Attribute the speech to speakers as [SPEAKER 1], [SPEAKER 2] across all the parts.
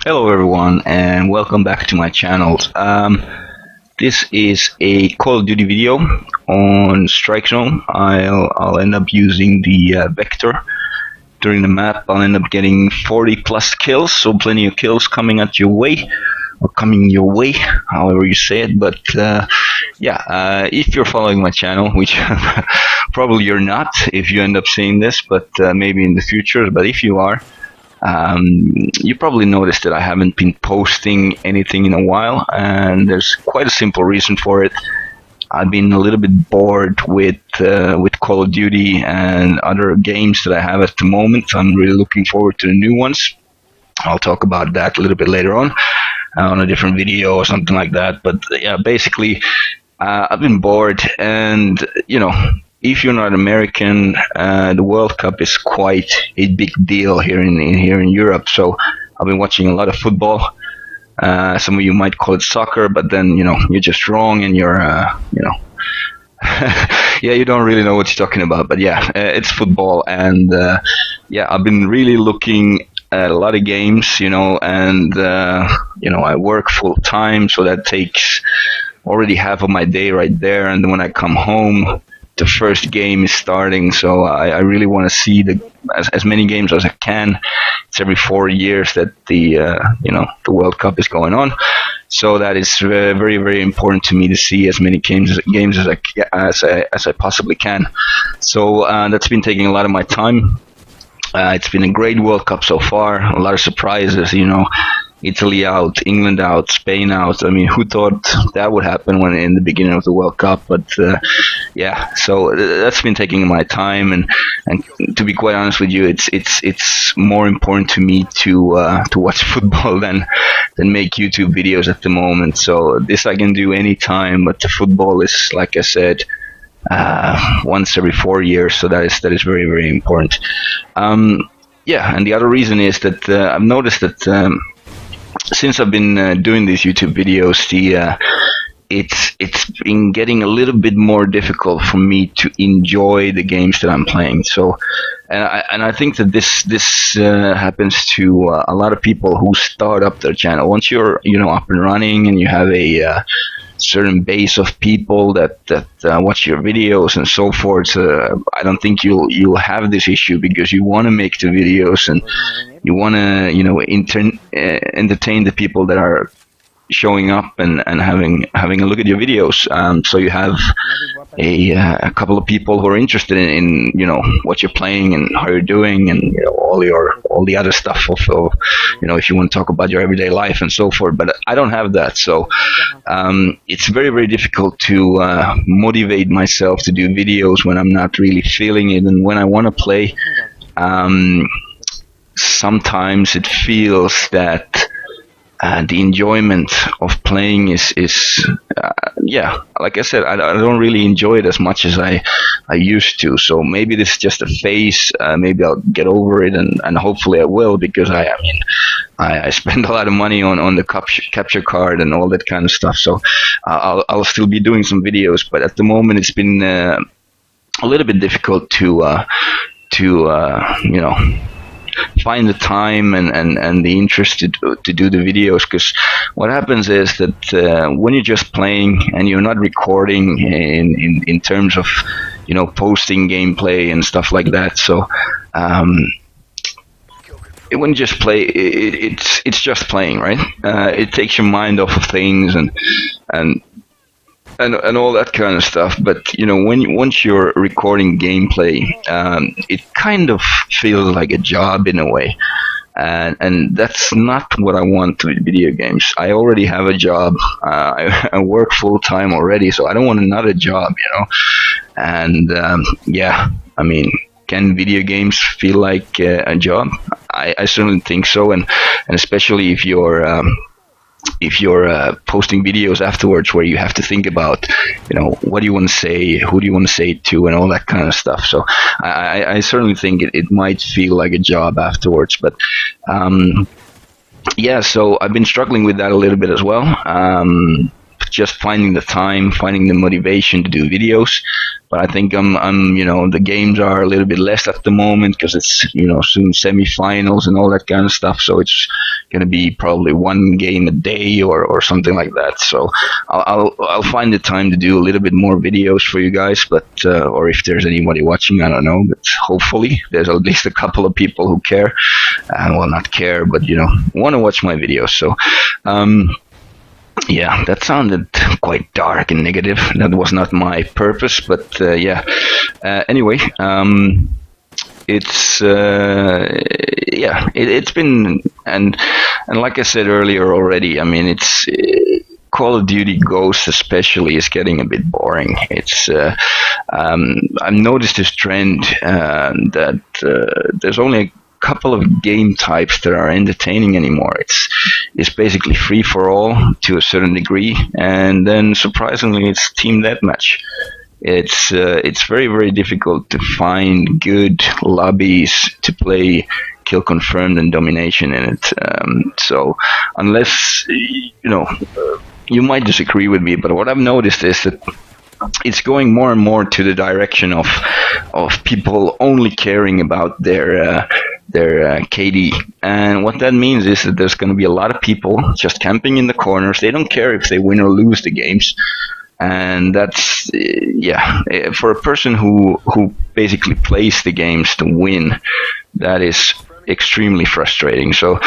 [SPEAKER 1] Hello everyone and welcome back to my channel. This is a Call of Duty video on Strike Zone. I'll end up using the vector during the map. I'll end up getting 40 plus kills, so plenty of kills coming at your way, or coming your way, however you say it. But if you're following my channel, which probably you're not if you end up seeing this, but maybe in the future. But if you are, you probably noticed that I haven't been posting anything in a while, and there's quite a simple reason for it. I've been a little bit bored with Call of Duty and other games that I have at the moment. I'm really looking forward to the new ones. I'll talk about that a little bit later on a different video or something like that. But yeah, basically, I've been bored, and if you're not American, the World Cup is quite a big deal here in Europe. So I've been watching a lot of football. Some of you might call it soccer, but then you're just wrong, and you're yeah, you don't really know what you're talking about. But yeah, it's football, and I've been really looking at a lot of games, and I work full time, so that takes already half of my day right there. And then when I come home, the first game is starting, so I really want to see as many games as I can. It's every 4 years that the World Cup is going on, so that is very, very important to me to see as many games as I possibly can. So that's been taking a lot of my time. It's been a great World Cup so far. A lot of surprises, Italy out, England out, Spain out. I mean, who thought that would happen when in the beginning of the World Cup? But so that's been taking my time, and to be quite honest with you, it's more important to me to watch football than make YouTube videos at the moment. So this I can do anytime, but the football is, like I said, once every 4 years. So that is very, very important. And the other reason is that I've noticed that since I've been doing these YouTube videos, it's been getting a little bit more difficult for me to enjoy the games that I'm playing. So, and I think that this happens to a lot of people who start up their channel. Once you're up and running, and you have a certain base of people that watch your videos and so forth, I don't think you'll have this issue, because you want to make the videos and you want to entertain the people that are showing up and having a look at your videos. So you have a couple of people who are interested in what you're playing and how you're doing, and all the other stuff of if you want to talk about your everyday life and so forth. But I don't have that, so it's very, very difficult to motivate myself to do videos when I'm not really feeling it. And when I want to play, sometimes it feels that the enjoyment of playing is like I said, I don't really enjoy it as much as I used to. So maybe this is just a phase. Maybe I'll get over it, and hopefully I will, because I spend a lot of money on the capture card and all that kind of stuff. So I'll still be doing some videos, but at the moment it's been a little bit difficult to find the time and the interest to do the videos. Because what happens is that when you're just playing and you're not recording in terms of posting gameplay and stuff like that, so when you just play, it's just playing, right? It takes your mind off of things and all that kind of stuff. But once you're recording gameplay, it kind of feels like a job in a way, and that's not what I want with video games. I already have a job. I work full time already, so I don't want another job, And I mean, can video games feel like a job? I certainly think so, and especially if you're posting videos afterwards where you have to think about, what do you want to say, who do you want to say it to, and all that kind of stuff. So I certainly think it might feel like a job afterwards. But so I've been struggling with that a little bit as well. Just finding the time, finding the motivation to do videos. But I think the games are a little bit less at the moment, because it's soon semi-finals and all that kind of stuff. So it's going to be probably one game a day or something like that. So I'll find the time to do a little bit more videos for you guys, but or if there's anybody watching, I don't know, but hopefully there's at least a couple of people who care, well, not care, but want to watch my videos. So yeah, that sounded quite dark and negative. That was not my purpose, but yeah. Anyway, it's yeah, it's been, and like I said earlier already, I mean, it's Call of Duty Ghosts especially is getting a bit boring. It's I've noticed this trend that there's only a couple of game types that are entertaining anymore. It's basically free for all to a certain degree, and then surprisingly, it's team deathmatch. It's very, very difficult to find good lobbies to play kill confirmed and domination in it. So unless you might disagree with me, but what I've noticed is that it's going more and more to the direction of people only caring about their KD, and what that means is that there's going to be a lot of people just camping in the corners. They don't care if they win or lose the games, and that's yeah, for a person who basically plays the games to win, that is extremely frustrating. So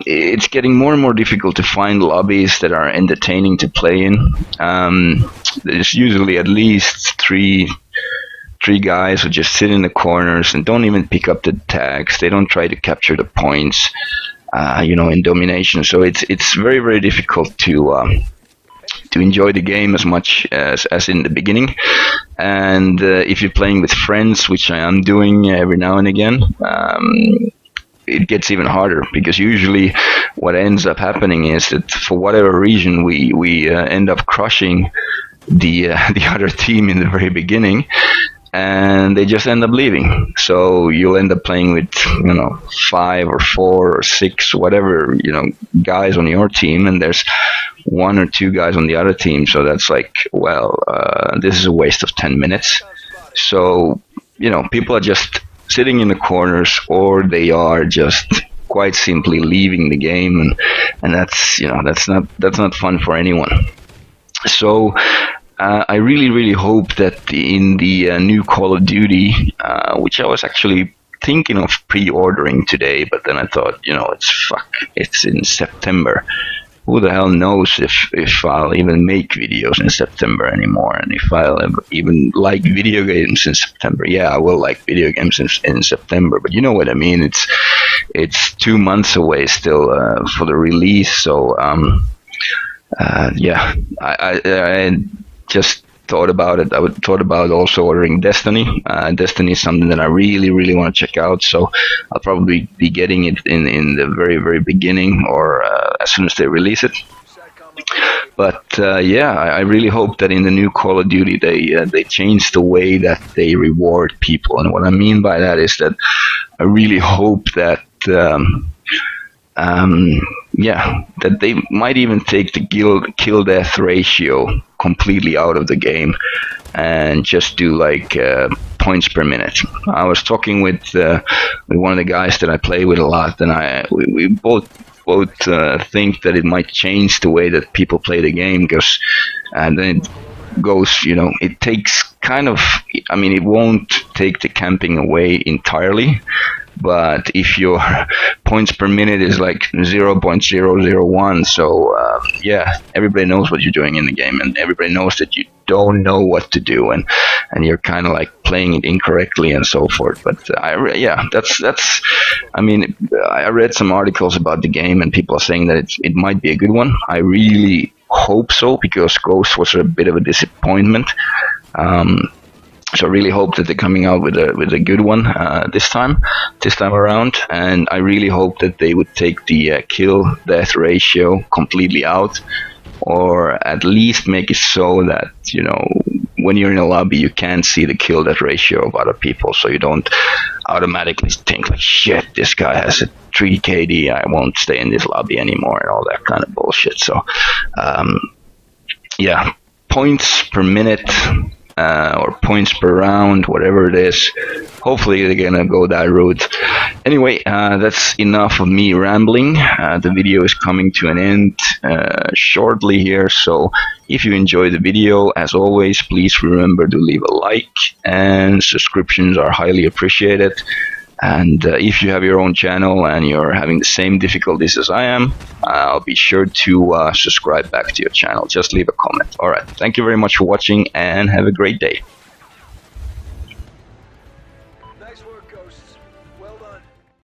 [SPEAKER 1] it's getting more and more difficult to find lobbies that are entertaining to play in. There's usually at least three guys who just sit in the corners and don't even pick up the tags. They don't try to capture the points, in domination. So it's very, very difficult to enjoy the game as much as in the beginning. And if you're playing with friends, which I am doing every now and again, it gets even harder, because usually what ends up happening is that for whatever reason we end up crushing the other team in the very beginning, and they just end up leaving. So you'll end up playing with 5 or 4 or 6 whatever guys on your team, and there's 1 or 2 guys on the other team. So that's like, well, this is a waste of 10 minutes. So people are just sitting in the corners, or they are just quite simply leaving the game, and that's that's not fun for anyone. So I really, really hope that in the new Call of Duty, which I was actually thinking of pre-ordering today, but then I thought, it's in September. Who the hell knows if I'll even make videos in September anymore, and if I'll even like video games in September. Yeah, I will like video games in September, but you know what I mean. It's 2 months away still for the release. So yeah, I just thought about it. I thought about also ordering Destiny. Destiny is something that I really, really want to check out. So I'll probably be getting it in the very, very beginning, or as soon as they release it. But yeah, I really hope that in the new Call of Duty they change the way that they reward people. And what I mean by that is that I really hope that yeah, that they might even take the kill death ratio completely out of the game and just do like points per minute. I was talking with one of the guys that I play with a lot, and we both think that it might change the way that people play the game, because and then it goes, it takes kind of, I mean, it won't take the camping away entirely, but if your points per minute is like 0.001, so yeah, everybody knows what you're doing in the game, and everybody knows that you don't know what to do, and you're kind of like playing it incorrectly and so forth. But yeah, that's I mean, I read some articles about the game, and people are saying that it might be a good one. I really hope so, because Ghost was a bit of a disappointment. So I really hope that they're coming out with a good one this time around, and I really hope that they would take the kill death ratio completely out, or at least make it so that when you're in a lobby you can see the kill death ratio of other people, so you don't automatically think like, shit, this guy has a 3 KD, I won't stay in this lobby anymore, and all that kind of bullshit. So yeah, points per minute or points per round, whatever it is. Hopefully they're gonna go that route. Anyway, that's enough of me rambling. The video is coming to an end shortly here, so if you enjoyed the video, as always, please remember to leave a like, and subscriptions are highly appreciated. And if you have your own channel and you're having the same difficulties as I am, I'll be sure to subscribe back to your channel. Just leave a comment. All right. Thank you very much for watching, and have a great day.